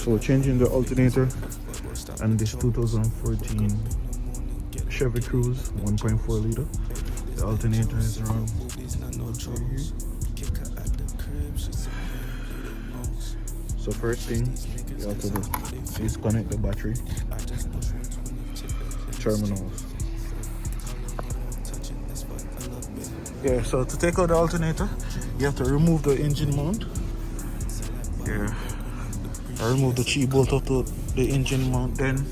So changing the alternator, and this 2014 Chevy Cruze 1.4 liter. The alternator is around here. So first thing you have to do is connect the battery terminals. Yeah, so to take out the alternator, you have to remove the engine mount. Yeah, I remove the key bolt of the engine mount. Then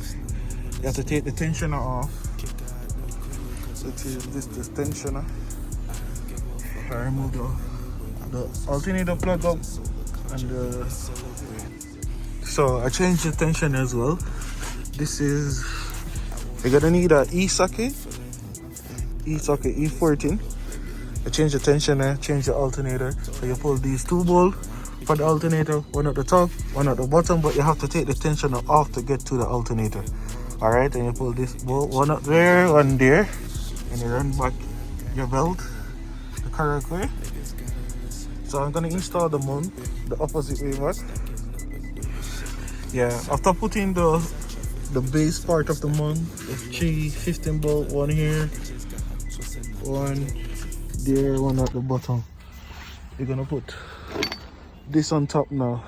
you have to take the tensioner off. Which is this tensioner. I remove the alternator plug up, and so I changed the tension as well. This is, you're gonna need a E-socket E14. I change the tensioner, change the alternator. So you pull these two bolts for the alternator, one at the top, one at the bottom, but you have to take the tensioner off to get to the alternator. Alright, and you pull this bolt, one up there, one there, and you run back your belt the correct way. So I'm gonna install the mount the opposite way back. Yeah, after putting the base part of the mount, the 3 15 bolt, one here, one there, one at the bottom. You're gonna put this on top now.